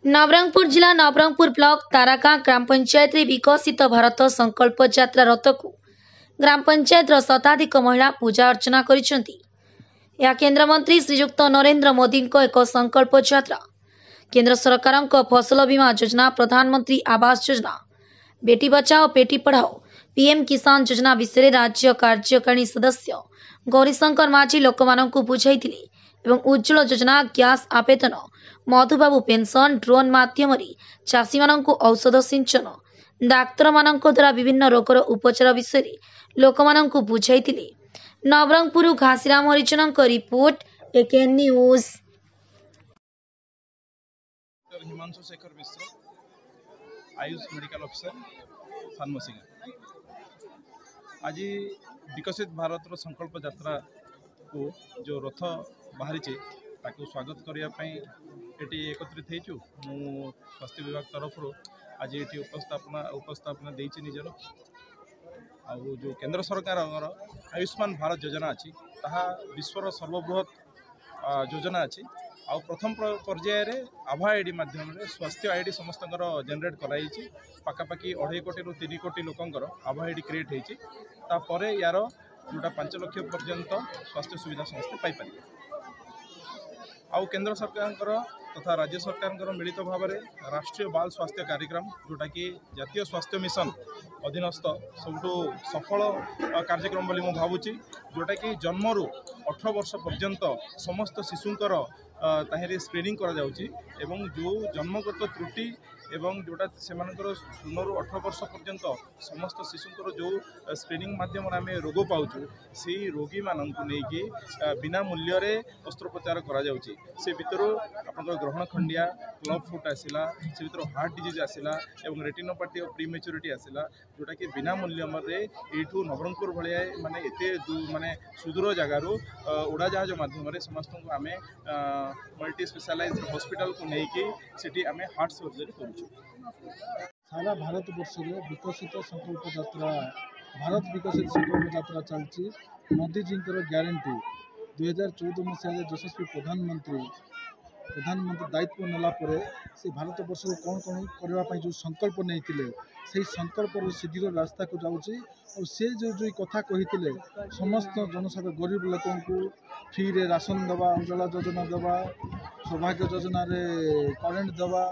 नवरंगपुर जिला नवरंगपुर ब्लॉक तारागाँ ग्राम पंचायत रे विकसित भारत संकल्प यात्रा रथ को ग्राम पंचायत शताधिक महिला पूजा अर्चना करिसेंती। या केंद्र मंत्री श्रीयुक्त नरेंद्र मोदी एक संकल्प यात्रा केंद्र सरकार फसल बीमा योजना, प्रधानमंत्री आवास योजना, बेटी बचाओ बेटी पढ़ाओ, पीएम किसान योजना विषय राज्य कार्यकारिणी सदस्य गौरीशंकर माझी लोक बुझाई एवं उज्ज्वल योजना, गैस आवेदन, मधुबाबू पेंशन, ड्रोन माध्यम चाषी मानू औषध सिंचन, डाक्तर मान द्वारा विभिन्न रोगर उपचार विषय लोक बुझाई। नवरंगपुर घासीराम हरिजन रिपोर्ट एकेएन न्यूज। हिमांशु शेखर मिश्र, आयुष मेडिकल ऑफिसर सानमसिंगा। आज विकसित भारत संकल्प यात्रा को जो रथ बाहरी ताकू स्वागत करने एकत्रित हो स्वास्थ्य विभाग तरफ आज ये उपस्थापना निजर आ जो केंद्र सरकार आयुष्मान भारत योजना अच्छी ताहा विश्वर सर्वबृहत योजना अच्छी आ प्रथम पर्यायर आभा आईडी माध्यम स्वास्थ्य आईडी समस्त जेनेट कराई पाखापाखि 2.5 कोटी रु 3 कोटी लोकंर आभा आईडी क्रिएट होता यार जोटा 5 लाख पर्यंत स्वास्थ्य सुविधा समस्ते पाइपर। आउ केंद्र सरकार तथा राज्य सरकार मिलित भाव में राष्ट्रीय बाल स्वास्थ्य कार्यक्रम जोटा कि जातीय स्वास्थ्य मिशन अधीनस्थ सबुठु सफल कार्यक्रम बोली मु भावुची, जोटा कि जन्मरू 18 वर्ष पर्यंत समस्त शिशुंकर ताहिरी स्क्रीनिंग करा जाउची एवं जो जन्मगत त्रुटि एवं जोटा से 16 18 वर्ष पर्यंत समस्त शिशुंकर जो स्क्रीनिंग माध्यम आम रोग पाऊँ से रोगी मानक नहीं बिना मूल्य अस्त्रोपचार करा जाउची। से भितर आप ग्रहण खंडिया, क्लब फुट आसला, से भर हार्ट डिजीज आसला एवं रेटिनोपाथी ऑफ प्रीमेच्योरिटी आसला, जोटा कि बिना मूल्य यू नवरंगपुर भाया माने एते माने सुदूर जगार उड़ाजहाज माध्यम समस्त आम मल्टी स्पेशलाइज हॉस्पिटल को लेकिन आम हार्ट सर्जरी करूँ। सारा भारत वर्ष में विकसित संकल्प यात्रा भारत विकसित संकल्प यात्रा चलती। मोदी जी ग्यारंटी 2014 मसीह यशस्वी प्रधानमंत्री दायित्व नेला से भारत वर्ष को कौन कौन करने जो संकल्प नहीं से संकल्प सिद्धिर रास्ता को जाऊँगी और से जो कथा कही समस्त जनसाधारण गरीब लोक फ्री रे राशन दवा, उज्ज्वला योजना दवा, सौभाग्य योजना करेन्ट दवा,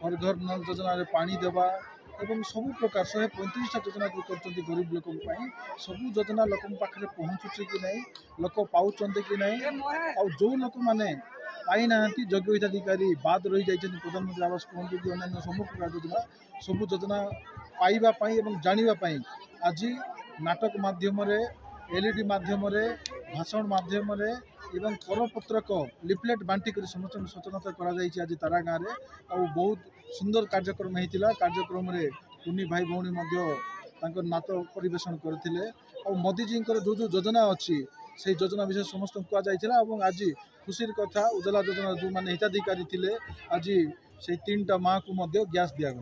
हर घर नल योजना पानी देवा एवं सबु प्रकार 135टा योजना जो कर गरीब लोक सबू योजना लोक पाखे पहुँचुची कि नहीं, लोक पाँच कि नहीं, और जो लोक मैंने पाई ना योग्य हिताधिकारी बाद रही जाइए प्रधानमंत्री आवास कहूँ कि अन्य सब प्रकार योजना सबू योजना पाइबापी एवं जानापी आज नाटक माध्यम एलईडी माध्यम भाषण माध्यम एवं करपत्रक लिफलेट बांटिक समस्त सचेतनता कर आज तारागाँ में और बहुत सुंदर कार्यक्रम होता। कार्यक्रम रे कुनी भाई भौणी नाच परिवेशन करते और मोदी जी जो जो योजना अच्छी से योजना विषय समस्त कहुई। आज खुशी कथा उज्ज्वला योजना जो मैंने हिताधिकारी थे आज से 3टा माँ को गैस दिगला।